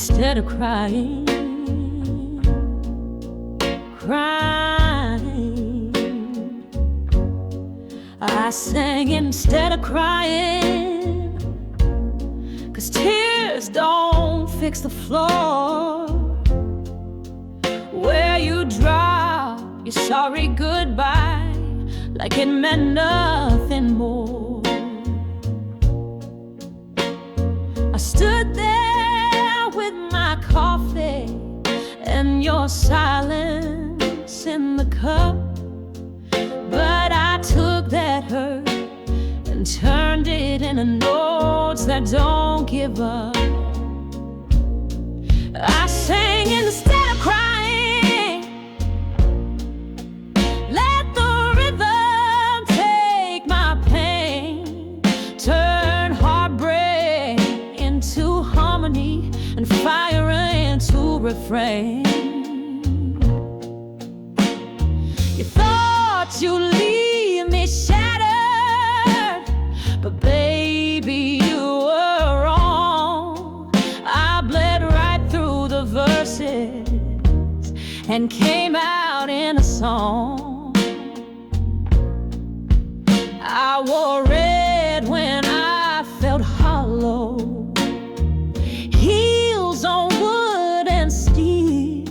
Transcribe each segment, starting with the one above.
instead of crying, crying. I sang instead of crying, 'cause tears don't fix the floor where you drop your sorry goodbye like it meant nothing more. I stood there with my coffee and your silence in the cup, but I took that hurt and turned it into notes that don't give up. I sang instead of crying, let the rhythm take my pain, turn heartbreak into harmony and fire into refrain. You thought you'd leave me shattered, but baby, you were wrong. I bled right through the verses and came out in a song. I wore red when I felt hollow, heels on wood and steel.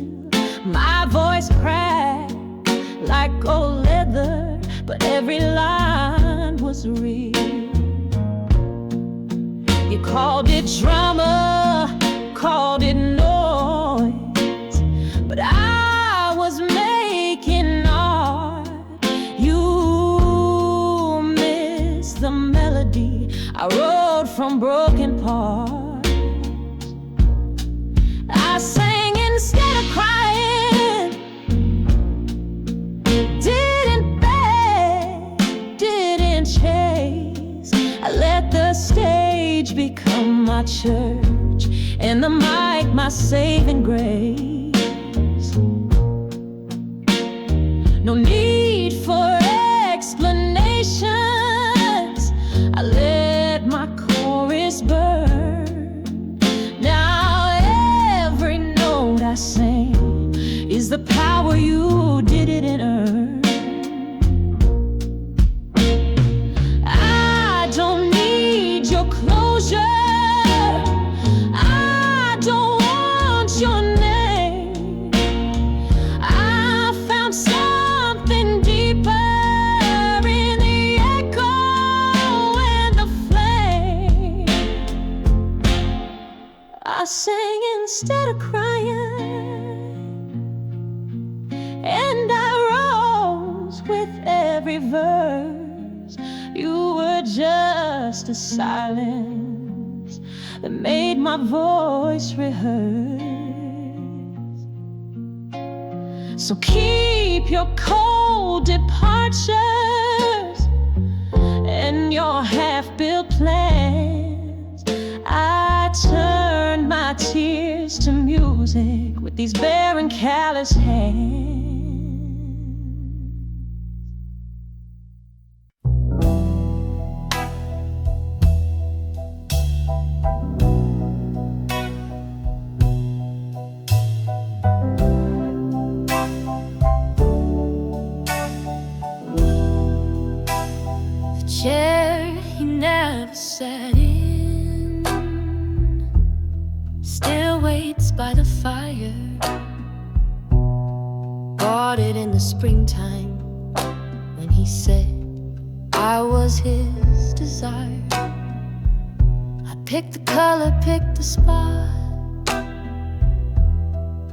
My voice cracked like old leather, but every line was real. You called it drama, called it noise, but I was making art. You missed the melody I wrote from broken parts. I sang instead of crying, didn't beg, didn't chase. I let the stage become my church and the mic my saving grace. No need for explanations, I let my chorus burn. Now every note I sing is the power you didn't earn. I don't need your closure, I don't want your name. I found something deeper in the echo and the flame. I sang instead of crying, and I rose with every verse. You were just a silence that made my voice rehearse. So keep your cold departures and your half-built plans. I turned my tears to music with these bare and callous hands. Chair he never sat in still waits by the fire. Bought it in the springtime when he said I was his desire. I picked the color, picked the spot,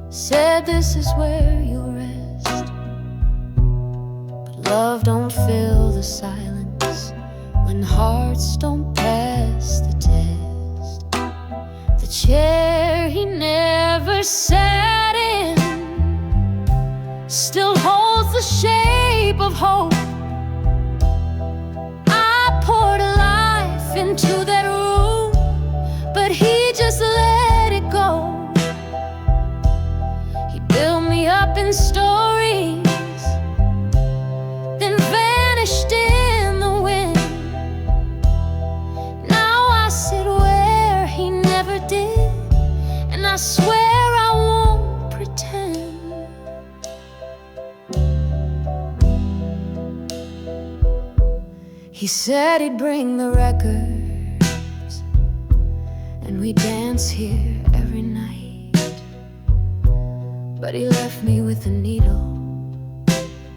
said this is where you rest. But love don't fill the silence when hearts don't pass the test. The chair he never sat in still holds the shape of hope. I poured life into that room, but he just let it go. He built me up in stories, then vanished in the wind. Now I sit where he never did, and I He said he'd bring the records, and we dance here every night. But he left me with a needle,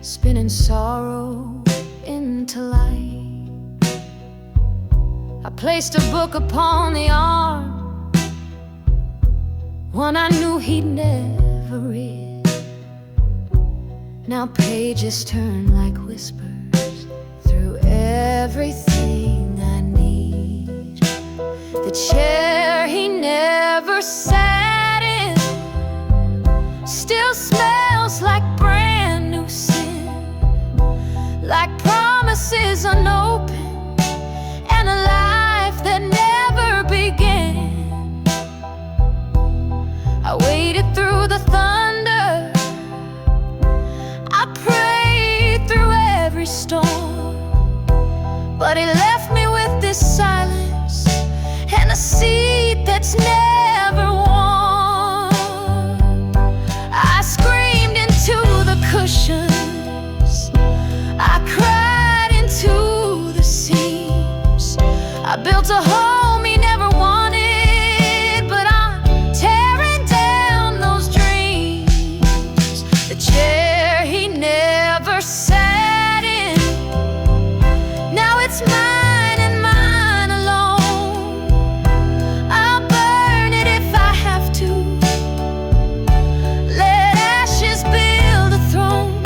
spinning sorrow into light. I placed a book upon the arm, one I knew he'd never read. Now pages turn like whispers through everything I need. The chair he never sat in still smells like brand new sin, like promises unopened and a life that never began. I waited through the thunder, I prayed through every storm, but he left me with this silence and a seat that's never warm. I screamed into the cushions, I cried into the seams. I built a home he never wanted, but I'm tearing down those dreams. The chair he never sat in, now it's mine and mine alone. I'll burn it if I have to, let ashes build a throne.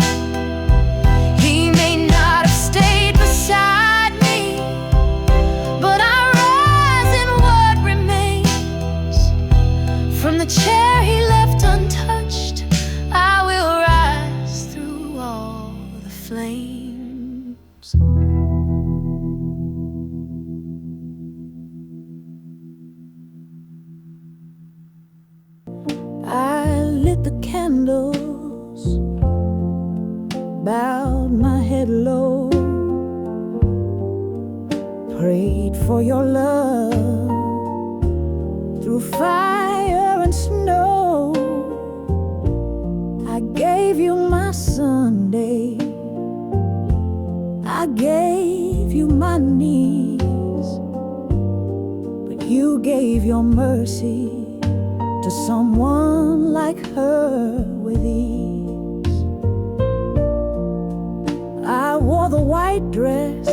He may not have stayed beside me, but I rise in what remains. From the chair he left untouched, I will rise through all the flames. I lit the candles, bowed my head low, prayed for your love through fire and snow. I gave you my Sunday, I gave you my knees, but you gave your mercy to someone like her with ease. I wore the white dress,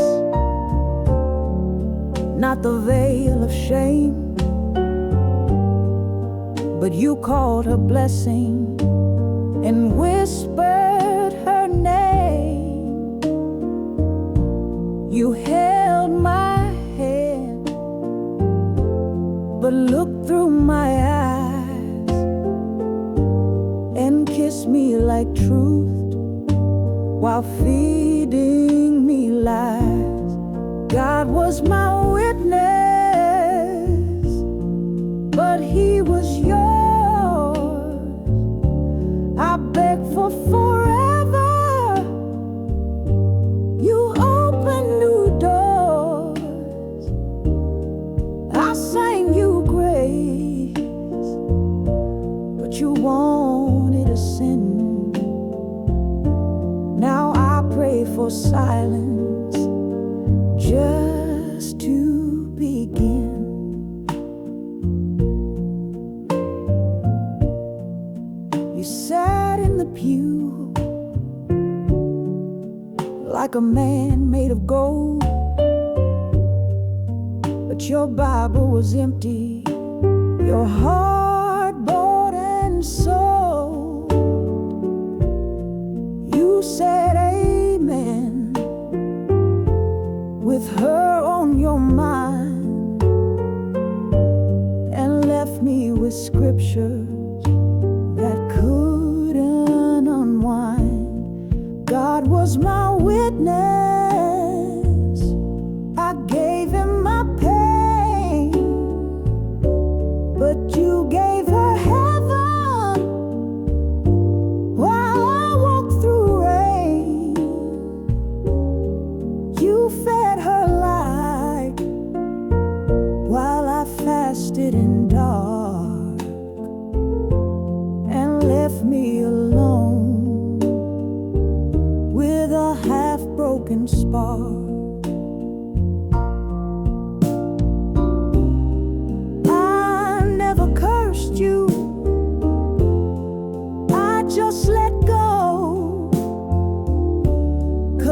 not the veil of shame, but you called her blessing and whispered her name. You held my hand, but looked through my eyes and kissed me like truth while feeding me lies. God was my witness, but he was yours. I begged for forever, you opened new doors. I sang you grace, but you wanted a sin. Now I pray for silence just to begin. You sat in the pew like a man made of gold, but your Bible was empty, your heart bought and sold. You said amen with her on your mind and left me with scriptures that couldn't unwind. God was my witness, I gave him my pain, but you gave her heaven while I walked through rain. You fed her light while I fasted in dark and left me alone with a half-broken spark.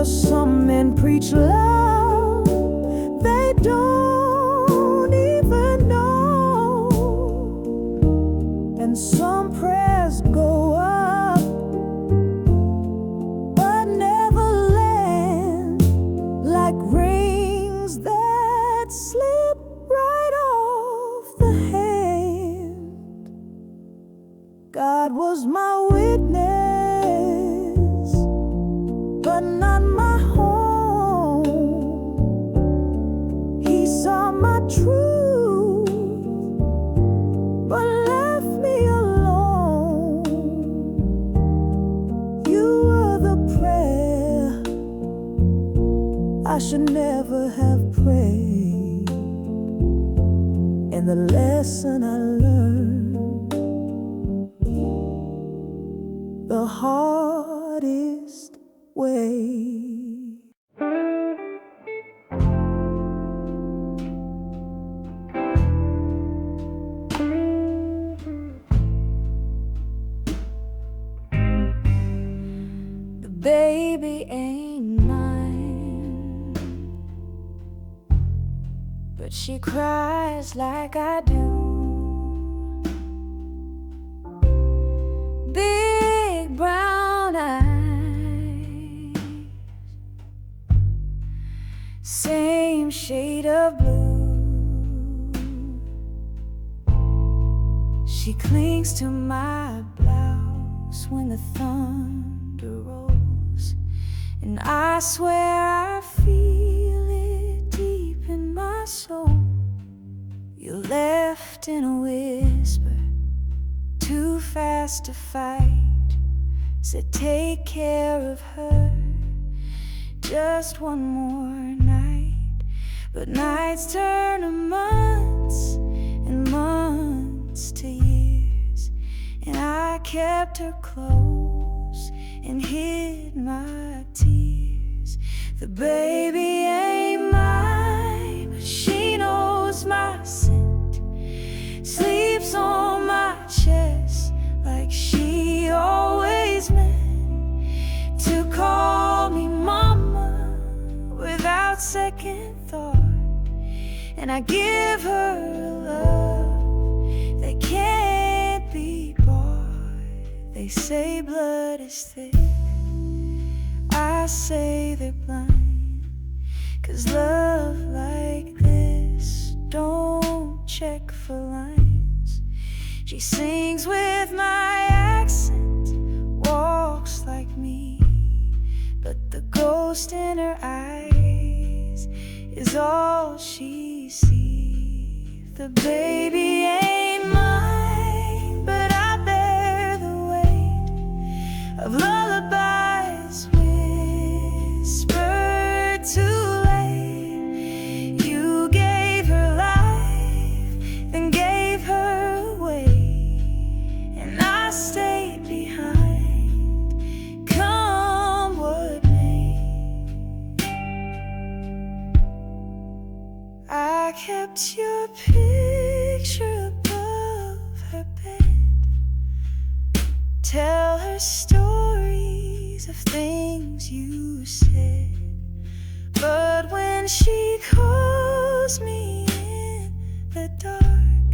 'cause some men preach love they don't even know, and some prayers go up but never land like rings that slip right off the hand. God was my witness, but not my home. He saw my truth, but left me alone. You were the prayer I should never have prayed, and the lesson I learned the hardest way. The baby ain't mine, but she cries like I do. Big brown eyes, same shade of blue. She clings to my blouse when the thunder rolls, and I swear I feel it deep in my soul. You left in a whisper, too fast to fight, said take care of her, just one more night. But nights turn to months, and months to years, and I kept her close and hid my tears. The baby ain't mine, but she knows my scent, sleeps on my chest like she always meant, to call me mama without second thought. And I give her a love that can't be bought. They say blood is thick, I say they're blind, 'cause love like this don't check for lines. She sings with my accent, walks like me, but the ghost in her eyes is all she sees. The baby ain't mine, but I bear the weight of lullabies whispered too late. You gave her life, then gave her away, and I stayed behind, come what may. I kept your picture above her bed, tell her stories of things you said. But when she calls me in the dark,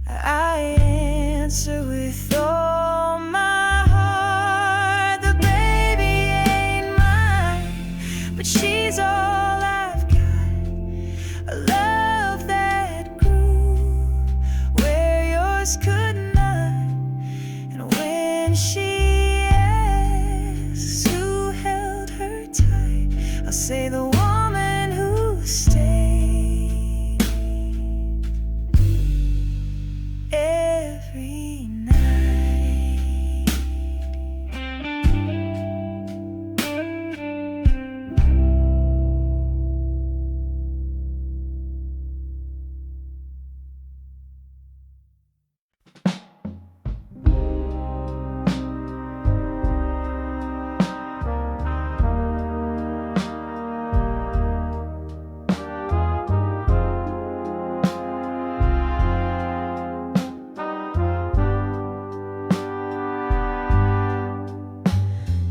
I answer with all my heart. The baby ain't mine, but she's all I've got, a love that grew where yours could not. And when she asks who held her tight, I'll say the woman who stayed every night.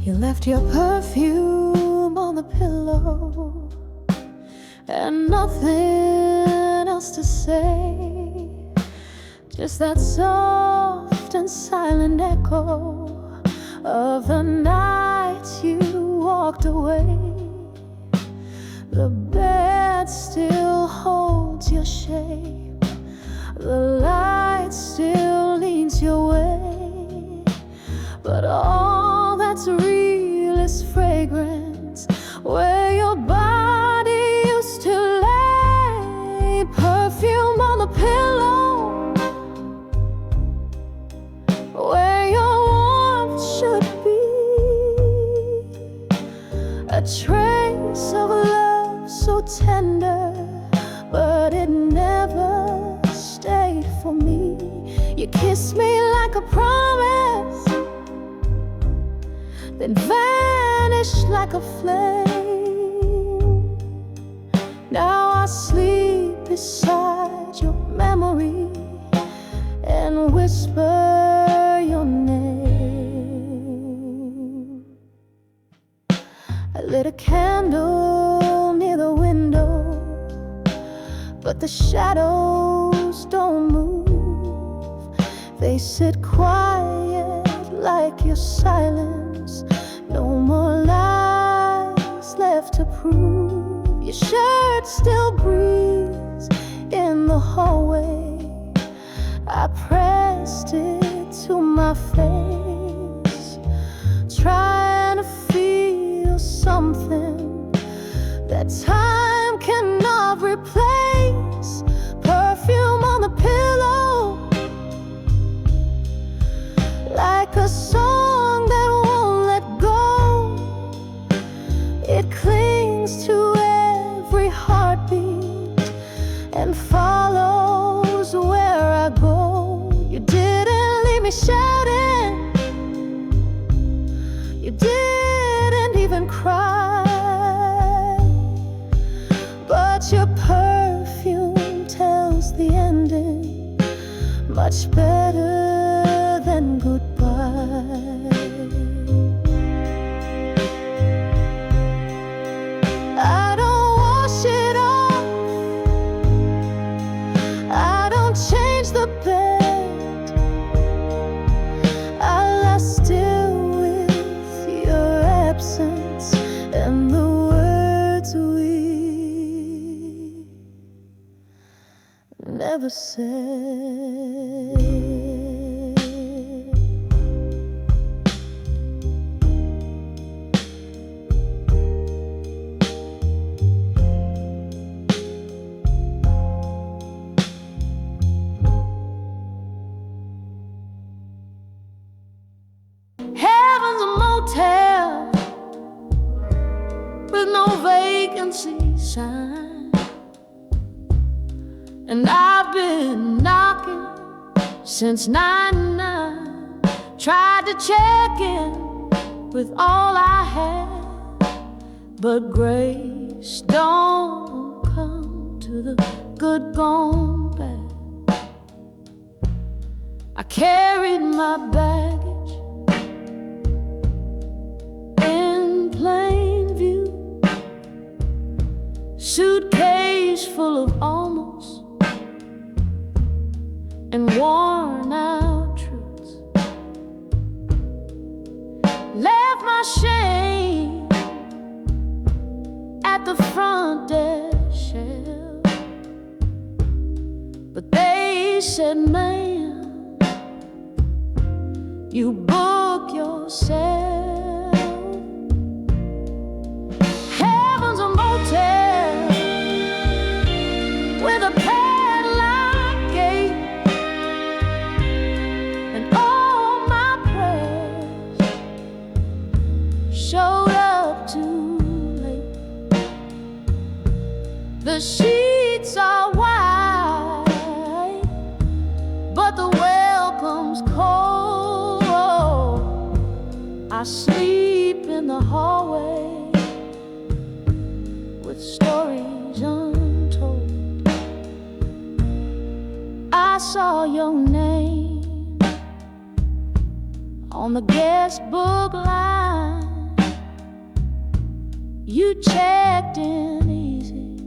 You left your perfume on the pillow and nothing else to say, just that soft and silent echo of the night you walked away. The bed still holds your shape, the light still leans your way, but all that's real is fragrance where your body used to lay. Perfume on the pillow where your warmth should be. A trace of love so tender, but it never stayed for me. You kissed me like a promise, then vanished like a flame. Now I sleep beside your memory and whisper your name. I lit a candle near the window, but the shadows don't move. They sit quiet like your silence. No more lies left to prove. Your shirt still breathes in the hallway. I pressed it to my face, trying to feel something that time cannot replace. Perfume on the pillow, like a song that won't let go. It clings to every heartbeat and follows where I go. You didn't leave me shouting, you didn't even cry, but your perfume tells the ending much better than goodbye. I don't wash it off, I don't change the bed. I lie still with your absence and the words we never said. Heaven's a motel with no vacancy sign, and I've been knocking since '99. Tried to check in with all I had, but grace don't come to the good gone bad. I carried my baggage in plain view, suitcase full of almost and worn out truths. Left my shame at the front desk shelf, but they said, "Ma'am, you book yourself." Heaven's a motel with a padlock gate, and all my prayers showed up too late. The sheets are white, but the welcome's cold. I sleep in the hallway with stories untold. I saw your name on the guest book line, You checked in easy,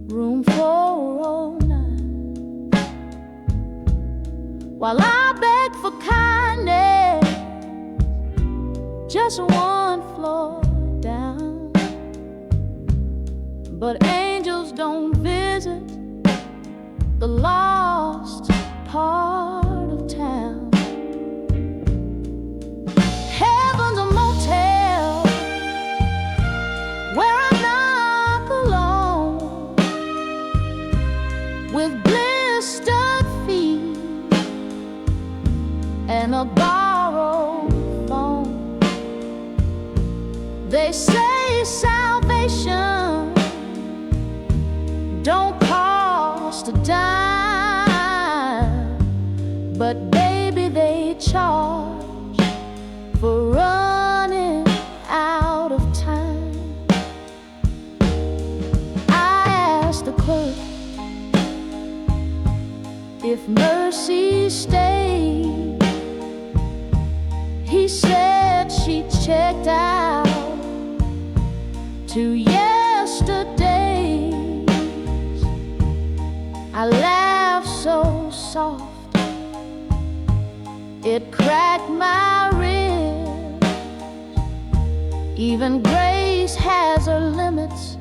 room 409, while I begged for kindness, just one floor down. But angels don't visit the lost part of town. Heaven's a motel where I knock alone with blistered feet and a borrowed phone. They say salvation don't cost a dime, but baby, they charge for running out of time. I asked the clerk if Mercy stayed. He said she checked out 2 yesterdays. I laughed so soft it cracked my ribs. Even grace has her limits,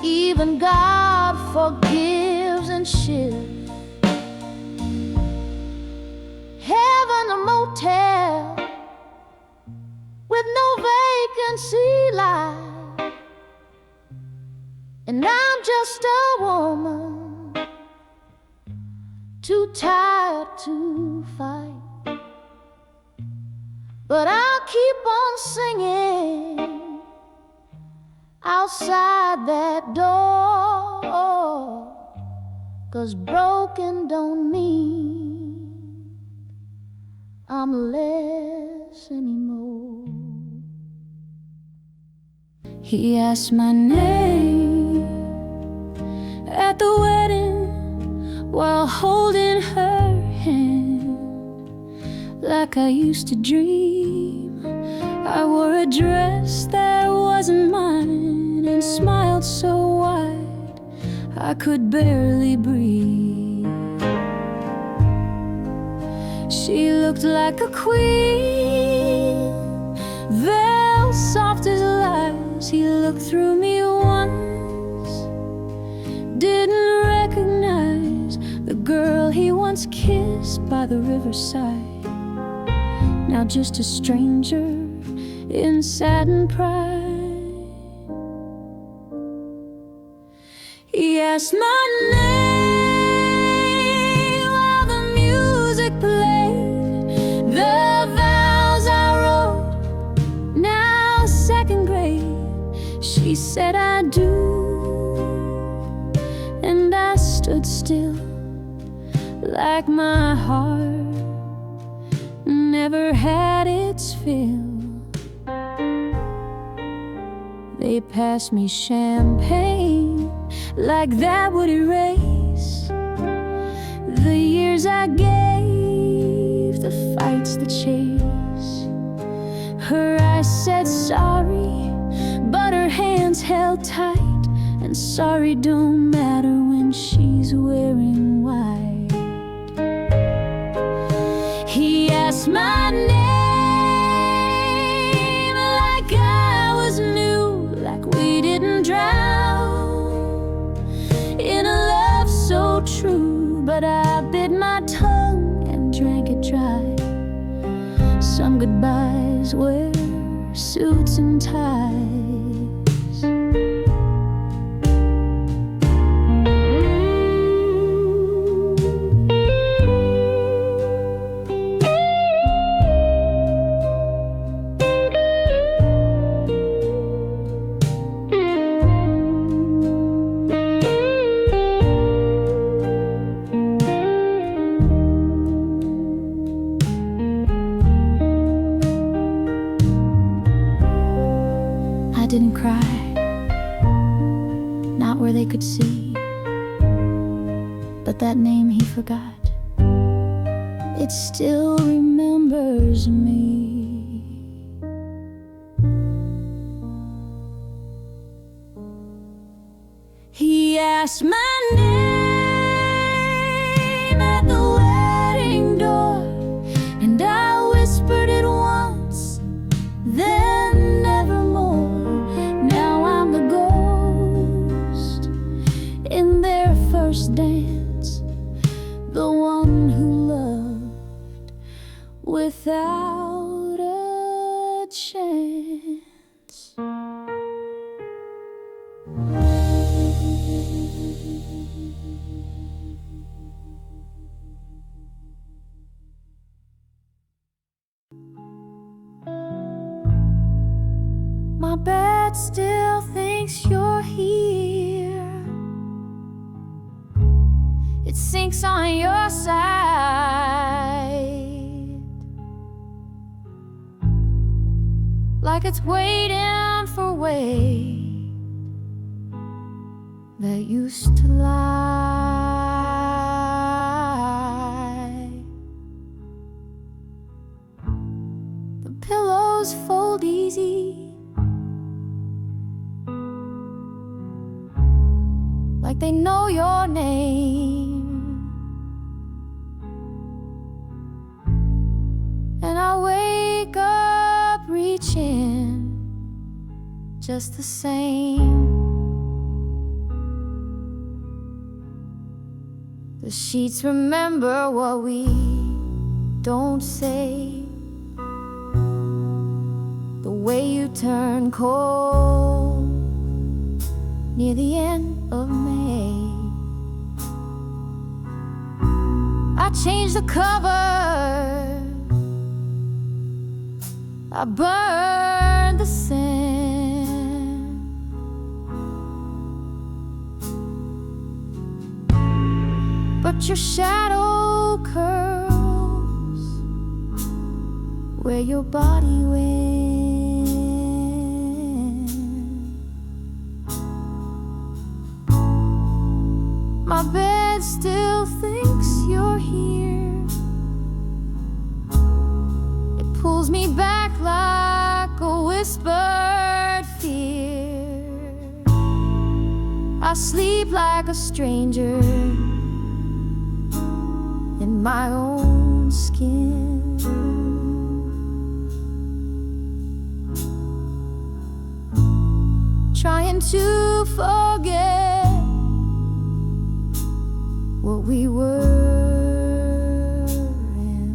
even God forgives and shifts. Heaven a motel with no vacancy line, and I'm just a woman too tired to fight. But I'll keep on singing outside that door, 'cause broken don't mean I'm less anymore. He asked my name at the wedding while holding her hand, like I used to dream. I wore a dress that wasn't mine and smiled so wide I could barely breathe. She looked like a queen, veil soft as lies. He looked through me once, didn't recognize the girl he once kissed by the riverside. Now just a stranger in satin pride. He asked my name while the music played, the vows I wrote, now second grade. She said I do, and I stood still like my heart never had its fill. They passed me champagne like that would erase the years I gave, the fights, the chase. Her eyes said sorry, but her hands held tight, and sorry don't matter when she's wearing white. He asked my name like I was new, like we didn't drown in a love so true. But I bit my tongue and drank it dry. Some goodbyes wear suits and ties. I didn't cry, not where they could see, but that name he forgot, it still remembers me. asked my name at the wedding door, and I whispered it once, then nevermore. Now I'm the ghost in their first dance, the one who loved without a chance. My bed still thinks you're here. It sinks on your side, like it's waiting for weight that used to lie. The pillows fold easy, like they know your name. And I wake up reaching just the same. The sheets remember what we don't say, the way you turn cold near the end of May. I changed the cover, I burned the sand, but your shadow curls where your body went. My bed still thinks you're here. It pulls me back like a whispered fear. I sleep like a stranger in my own skin. Trying to forget what we were in.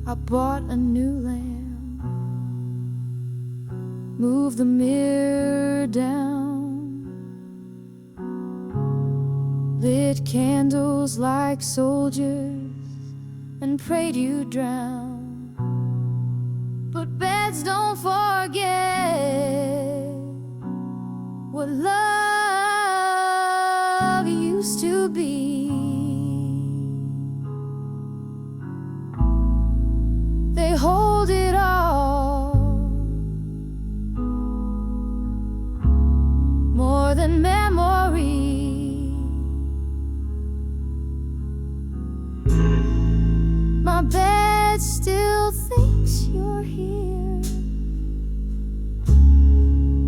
I bought a new lamp, moved the mirror down, lit candles like soldiers and prayed you'd drown. But beds don't forget what love used to be. They hold it all, more than memory. My bed still thinks you're here,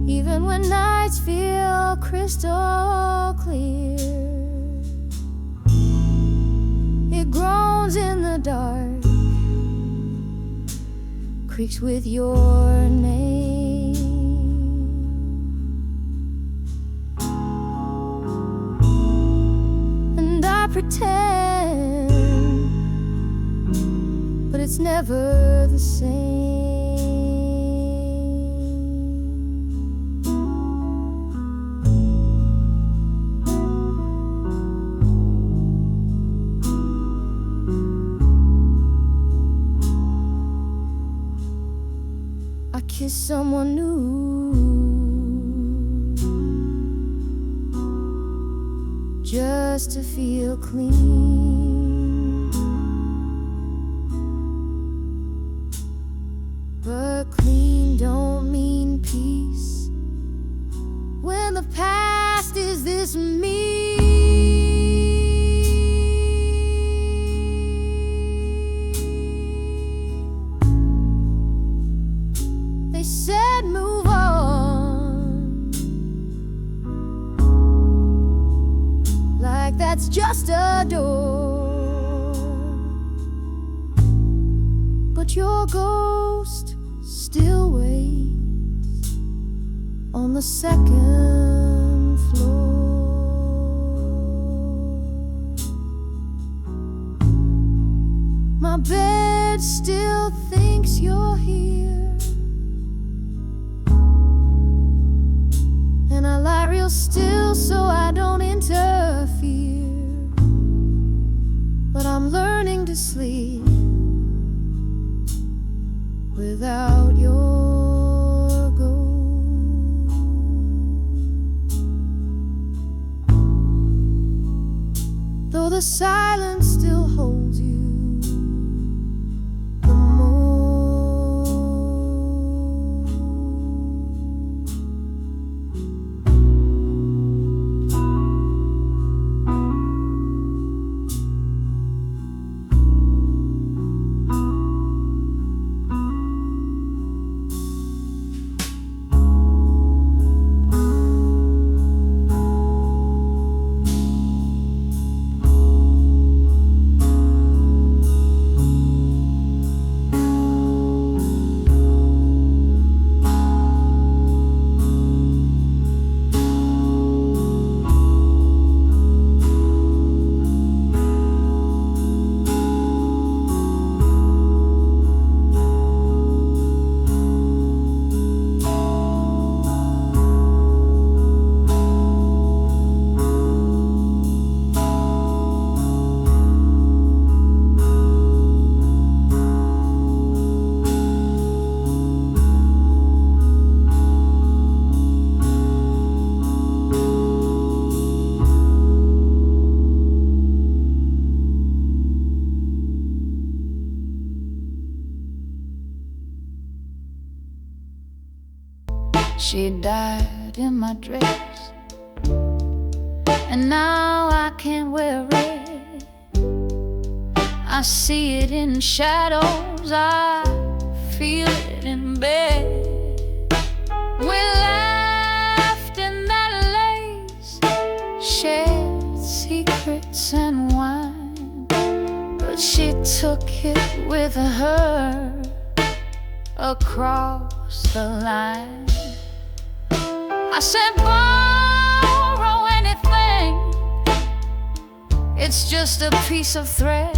even when nights feel crystal clear. It groans in the dark, creaks with your name. And I pretend, but it's never the same. I kiss someone new, just to feel clean. But clean don't mean peace when the past is this mean. They said move on, like that's just a door. But your ghost still waits on the second floor. My bed still thinks you're here, and I lie real still so I don't interfere. But I'm learning to sleep without your ghost. Though the silence still holds you the most. She died in my dress, and now I can't wear it. I see it in shadows, I feel it in bed. We laughed in that lace, shared secrets and wine, but she took it with her across the line. I said, borrow anything, it's just a piece of thread.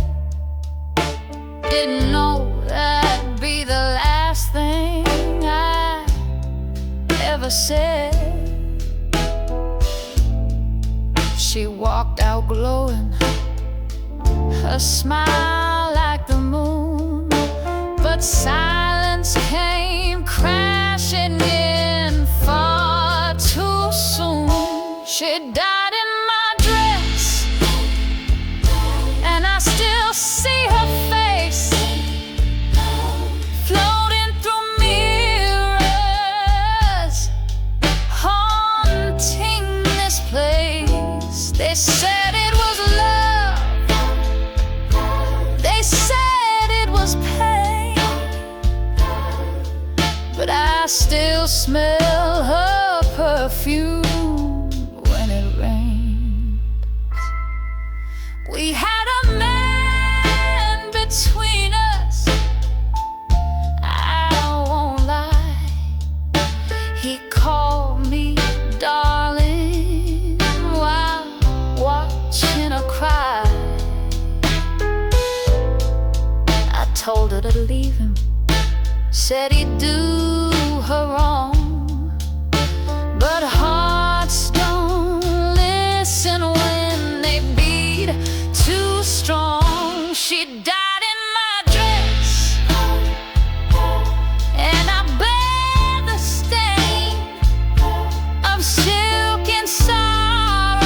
Didn't know that'd be the last thing I ever said. She walked out glowing, her smile like the moon, but silence came crashing in far too soon. She died in my dress, and I still see her face floating through mirrors, haunting this place. They said it was love, they said it was pain, but I still smell her perfume when it rains. We had a man between us, I won't lie. He called me darling while watching her cry. I told her to leave him, said he'd do her wrong, but hearts don't listen when they beat too strong. She died in my dress, and I bear the stain of silk and sorrow.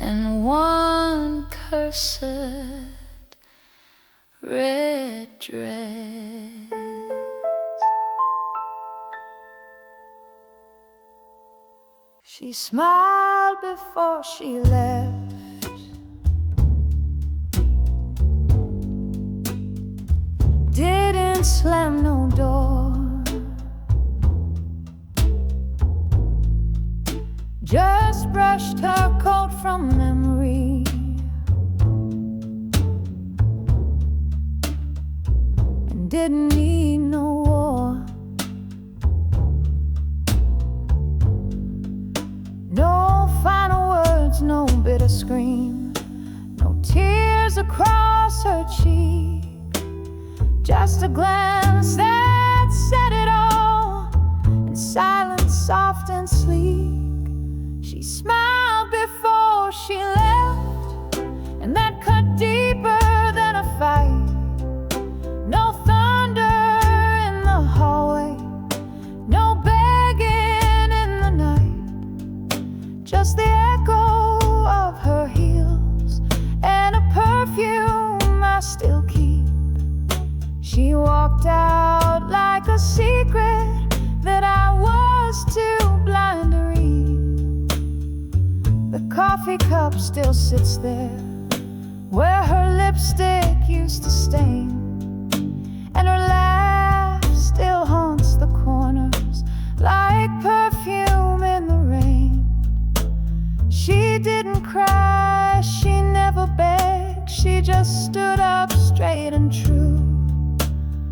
and one cursed red dress. She smiled before she left, didn't slam no door, just brushed her coat from memory, and didn't need no war. No final words, no bitter scream, no tears across her cheek, just a glance that said it all, in silence soft and sleek. She smiled before she left, and that cut deeper than a fight. No thunder in the hallway, no begging in the night, just the echo of her heels and a perfume I still keep. She walked out like a secret that I was too blind to read. The coffee cup still sits there where her lipstick used to stain, and her laugh still haunts the corners like perfume in the rain. She didn't cry, she never begged, she just stood up straight and true,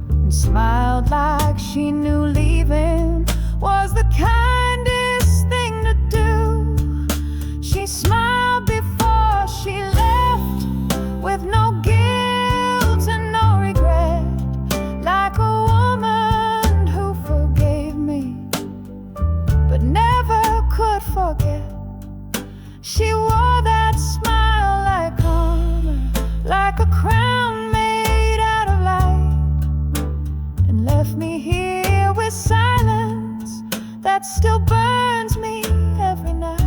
and smiled like she knew leaving was the kindest thing to do. She smiled before she left, with no guilt and no regret, like a woman who forgave me but never could forget. She wore that smile like armor, like a crown made out of light, and left me here with silence that still burns me every night.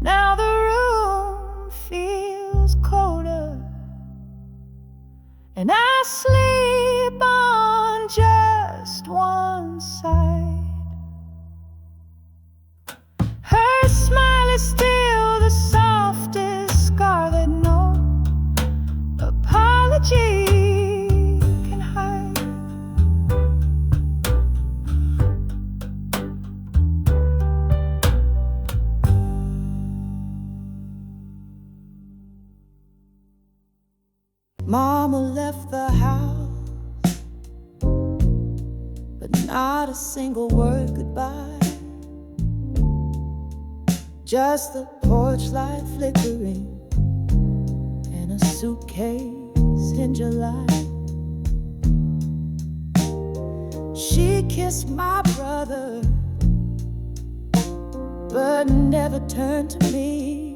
Now the room feels colder, and I sleep on just one side. Her smile is still the softest scar that no apology can hide. Mama left the house, but not a single word goodbye. Just the porch light flickering and a suitcase in July. She kissed my brother, but never turned to me.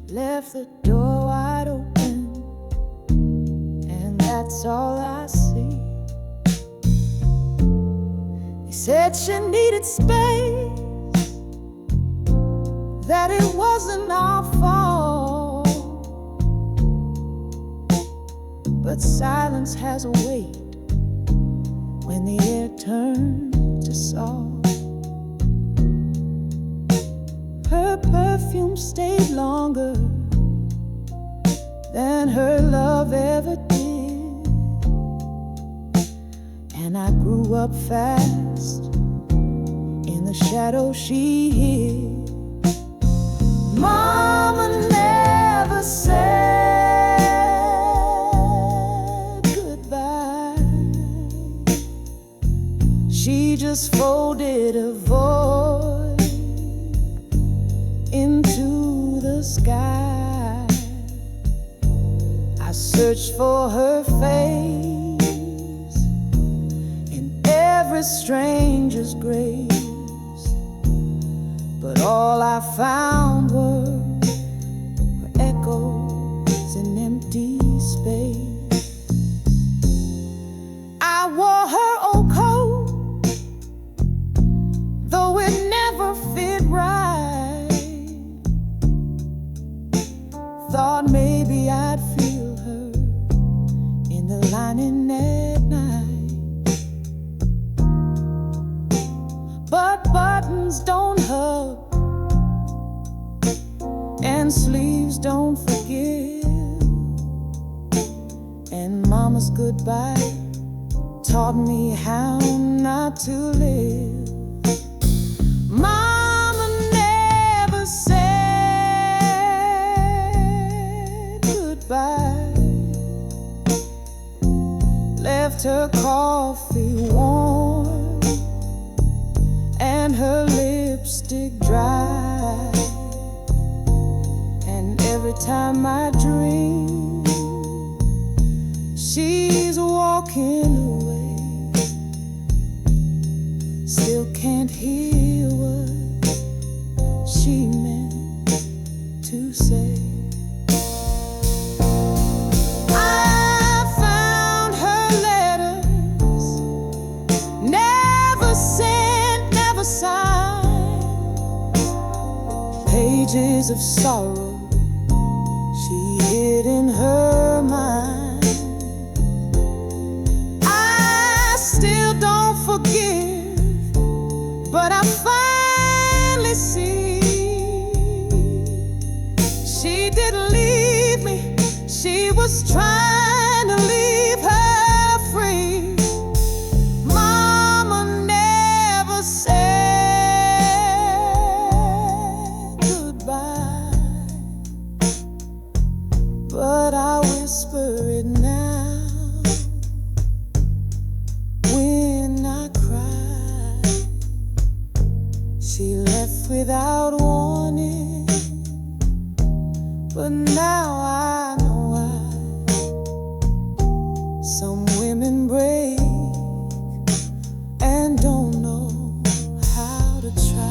Left the door wide open, and that's all I see. They said she needed space, that it wasn't our fault, but silence has a weight when the air turns to salt. Her perfume stayed longer than her love ever did, and I grew up fast in the shadow she hid. Mama never said goodbye. She just folded a void into the sky. I searched for her face in every stranger's graves, but all I found were echoes in empty space. I wore her old coat buttons don't hug and sleeves don't forgive, and mama's goodbye taught me how not to live. Mama never said goodbye, left her coffee warm and her lipstick dry, and every time I dream she's walking away, still can't hear what she meant to say. I found her letters, never sent, never signed, pages of sorrow she hid in her mind. I still don't forgive, but I finally see she didn't leave me, she was trying to leave her free. Mama never said goodbye, but I whisper it now when I cry. She left without warning, but now I know why. Some women break and don't know how to try.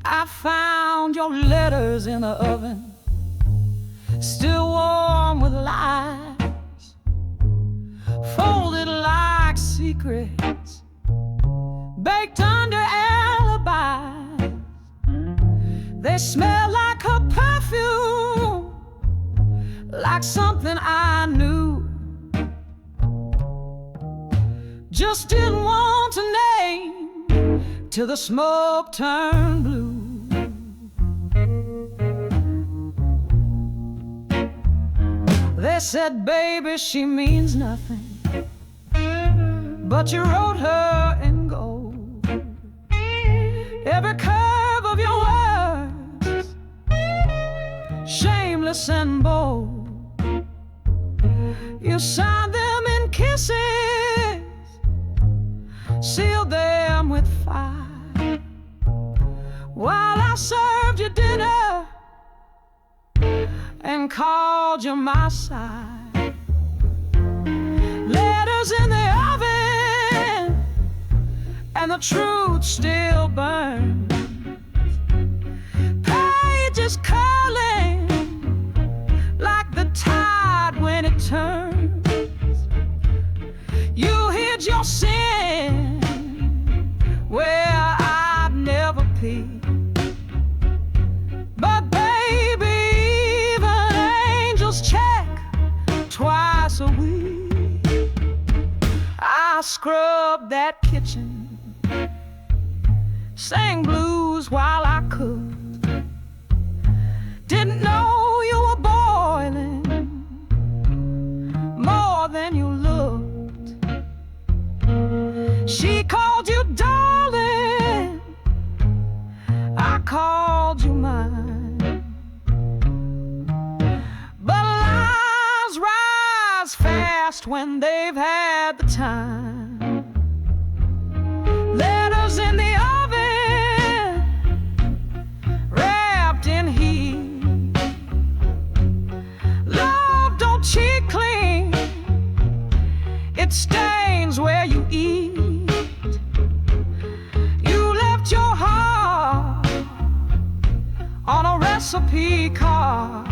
I found your letters in the oven, still warm with lies, folded like secrets, baked under alibis. They smell like her perfume, like something I knew, just didn't want to name till the smoke turned blue. They said, baby, she means nothing, but you wrote her in gold. Every curve of your words, shameless and bold. You signed them in kisses, sealed them with fire, while I served you dinner and called you my side. Letters in the oven, and the truth still burns. Pages curling like the tide when it turns. You hid your sin where I'd never peek, but baby, even angels check twice a week. I scrubbed that kitchen, sang blues while I cooked, didn't know you were boiling more than you looked. She called you darling, I called you mine, but lies rise fast when they've had the time. Letters in the oven, wrapped in heat. Love don't cheat clean, it stains where you eat. You left your heart on a recipe card,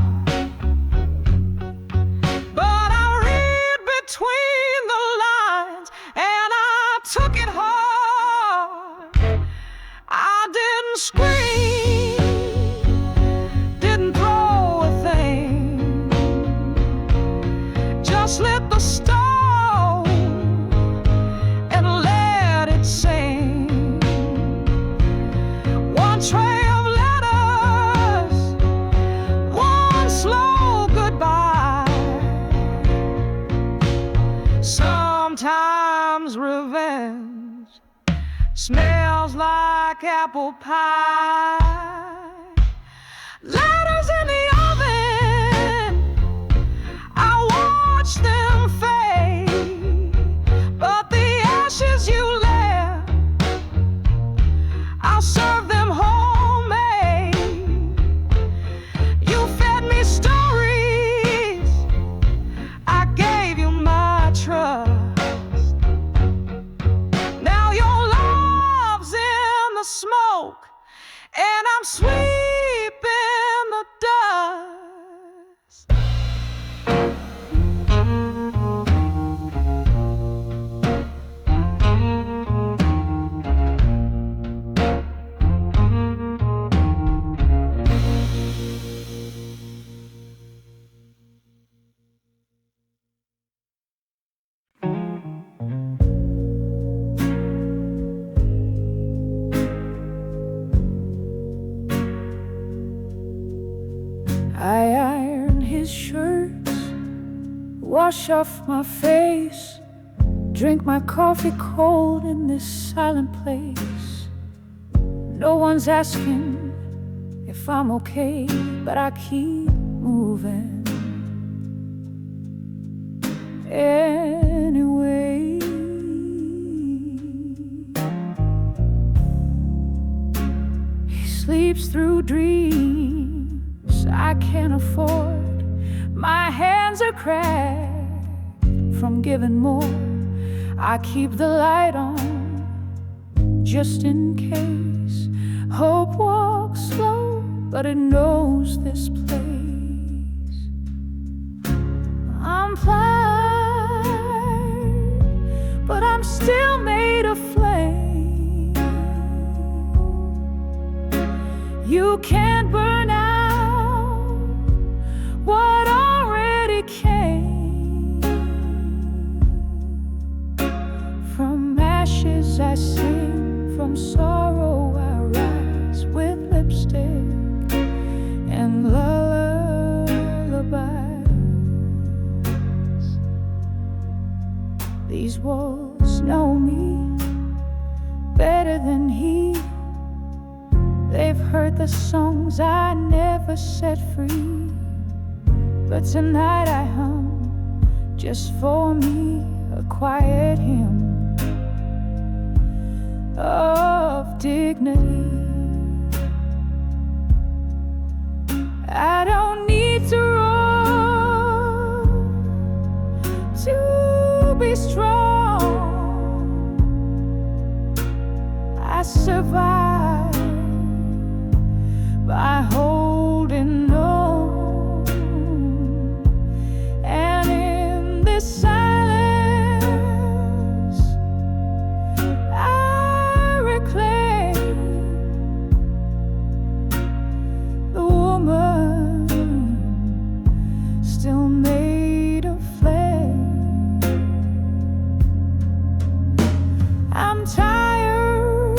but I read between the stove and let it sing. One tray of letters, one slow goodbye. Sometimes revenge smells like apple pie. Letters in the oven, I watch them fade, but the ashes you left, I'll serve them homemade. You fed me stories, I gave you my trust. Now your love's in the smoke, and I'm sweeping the dust. I iron his shirts, wash off my face, drink my coffee cold in this silent place. No one's asking if I'm okay, but I keep moving anyway. He sleeps through dreams I can't afford. My hands are cracked from giving more. I keep the light on just in case. Hope walks slow, but it knows this place. I'm plied, but I'm still made of flame. You can't burn out what already came. From ashes I sing, from sorrow I rise, with lipstick and lullabies. These walls know me better than he. They've heard the songs I never set free. But tonight I hum just for me a quiet hymn of dignity. I don't need to roar to be strong. I survive by holding on, and in this silence I reclaim the woman still made of flame. I'm tired,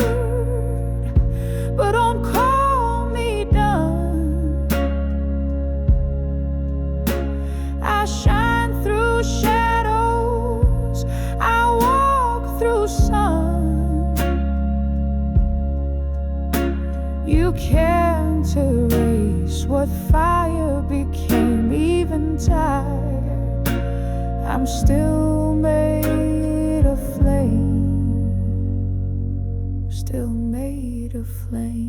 but don't call me done. I shine through shadows, I walk through sun. You can't erase what fire became. Even tired, I'm still made of flame, still made of flame.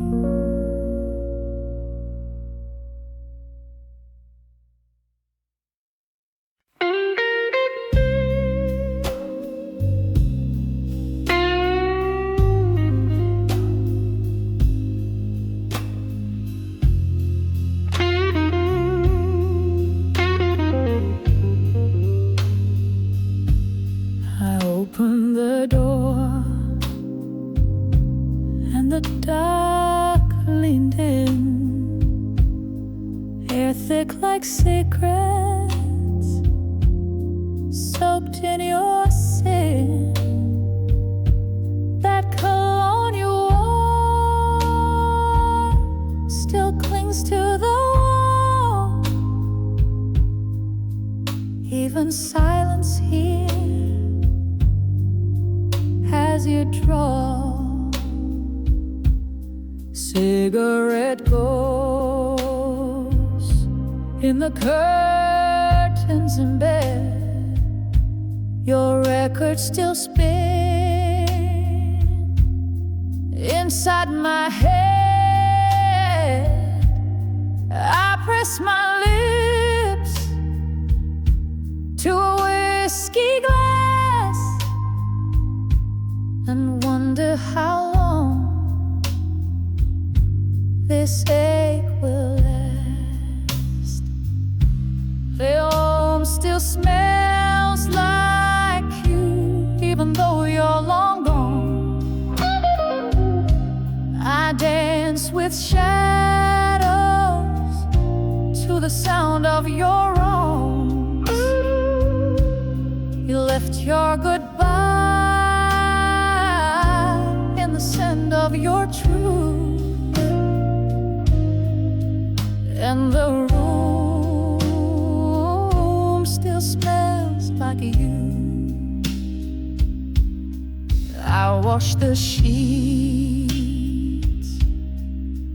I open the door and the dark leaned in, hair thick like secrets, so soaked in your sin. That cologne you wore still clings to the wall. Even silence here has your draw. Cigarette ghosts in the curtains in bed. Your record still spin inside my head. I press my lips to a whiskey glass and wonder how long this ache will last. The home still smells like you, even though you're long gone. I dance with shadows to the sound of your wrongs. You left your goodbye in the scent of your truth. And the room still smells like you. I wash the sheets,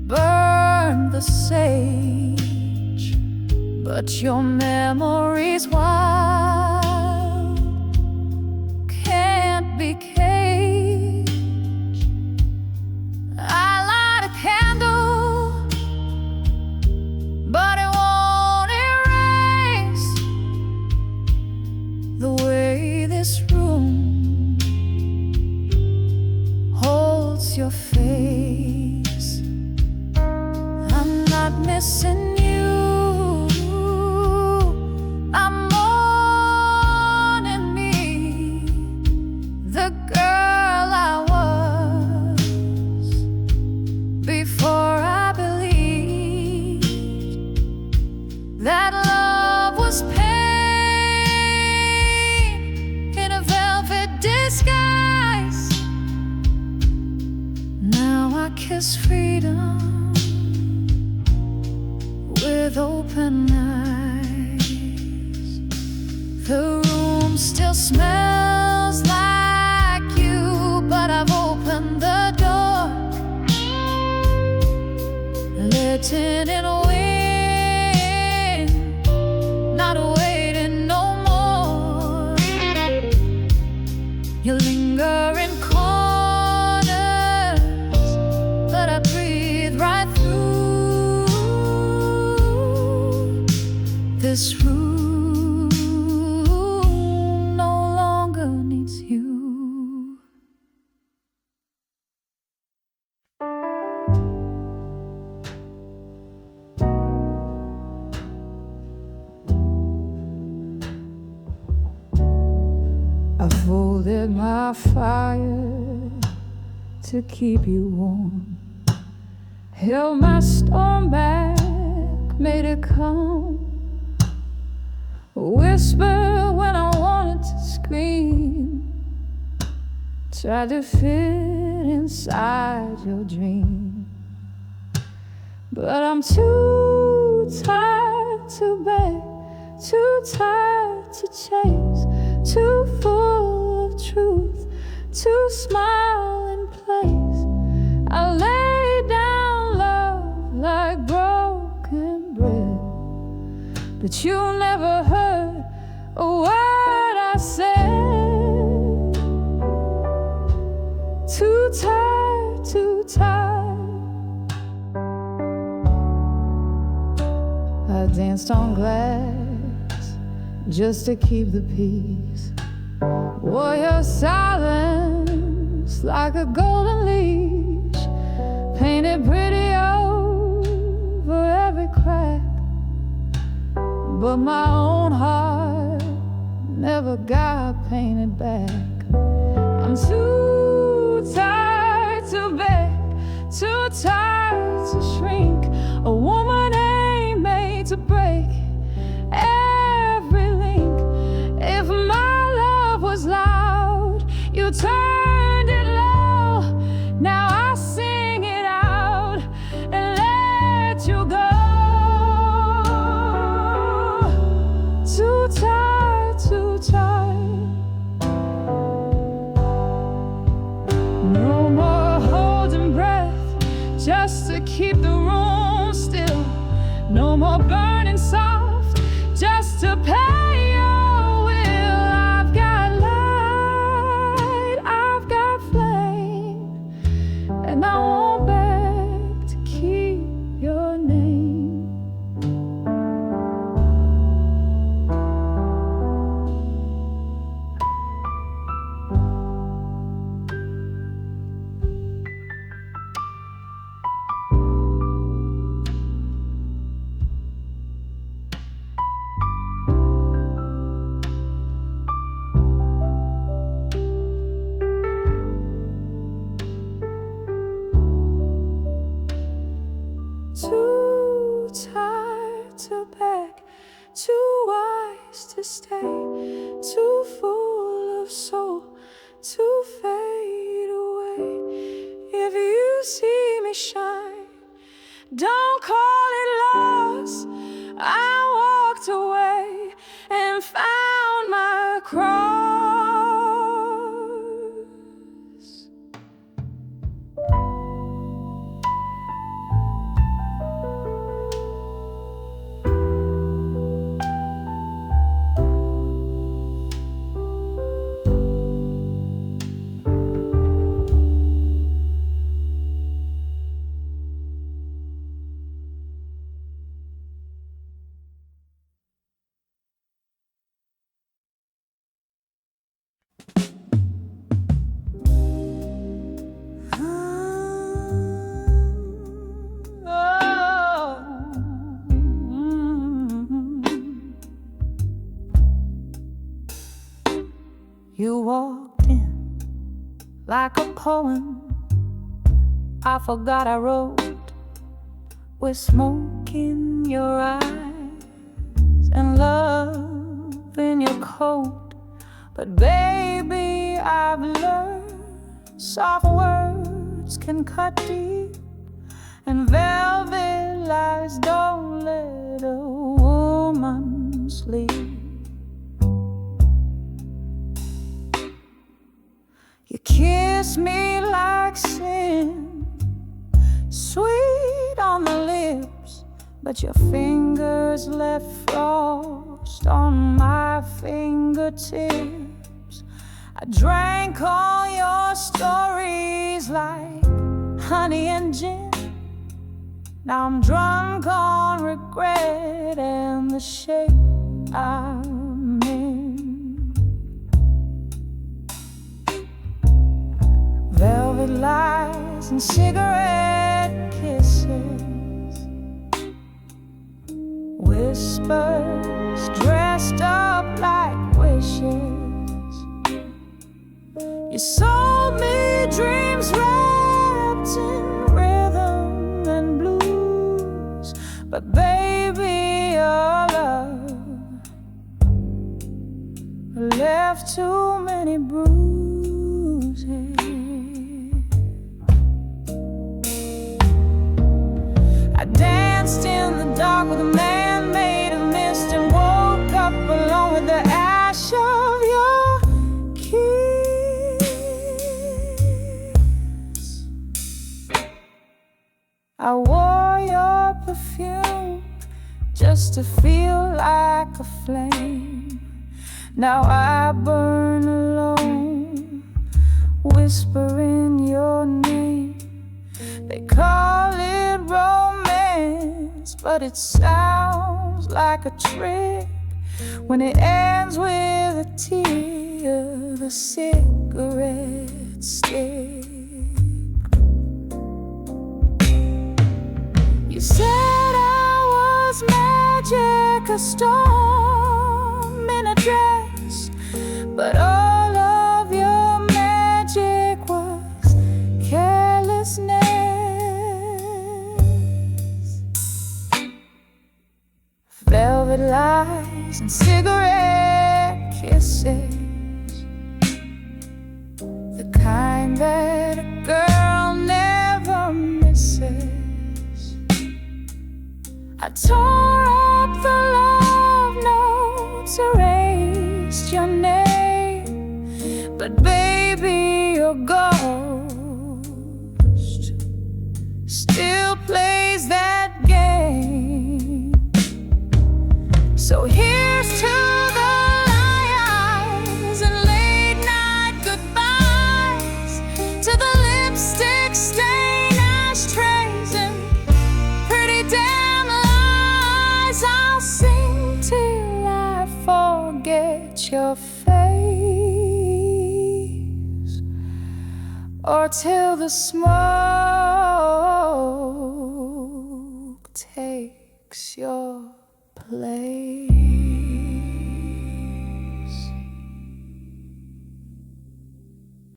burn the sage, but your memory's wild, can't be caged. I light a candle, but it won't erase the way this room holds your face. I'm not missing you, I'm mourning me, the girl I was before I believed that love was pain in a velvet disguise. Now I kiss freedom with open eyes. The room still smells like you, but I've opened the door, letting in wind, not waiting no more. You linger in corners, but I breathe right through. This room no longer needs you. I folded my fire to keep you warm, held my storm back, made it calm, whisper when I wanted to scream, tried to fit inside your dream. But I'm too tired to beg, too tired to chase, too full of truth to smile in place. I lay down love like broken bread, but you never heard a word I said. Too tired, too tired. I danced on glass just to keep the peace. Wore your silence like a golden leash, painted pretty over every crack. But my own heart never got painted back. I'm too tired to beg, too tired to shrink. A woman to break every link. If my was loud, you turned it low. Now I sing it out and let you go. Too tired, too tired. No more holding breath just to keep the room still. No more burning soft just to pay your will. I've got light, I've got flame, and I won't beg to keep your name. Too tired to beg, too wise to stay, too full of soul to fade away. If you see me shine, don't call it loss. I walked away and found my cross. You walked in like a poem I forgot I wrote, with smoke in your eyes and love in your coat. But baby, I've learned soft words can cut deep, and velvet lies don't let a woman sleep. You kiss me like sin, sweet on the lips, but your fingers left frost on my fingertips. I drank all your stories like honey and gin. Now I'm drunk on regret and the shape I'm in. Velvet lies and cigarette kisses, whispers dressed up like wishes. You sold me dreams wrapped in rhythm and blues, but baby, your love left too many bruises. I danced in the dark with a man made of mist and woke up alone with the ash of your kiss. I wore your perfume just to feel like a flame. Now I burn alone, whispering your name. They call it romance, but it sounds like a trick when it ends with a tear, the cigarette stick. You said I was magic, a storm in a dress, but all of your magic was carelessness. Velvet lies and cigarette kisses, I tore up the love notes, erased your name, but baby, your ghost still plays that game. So here's to the liars and late night goodbyes, to the lipstick stain ashtrays and pretty damn lies. I'll sing till I forget your face, or till the smoke takes your place.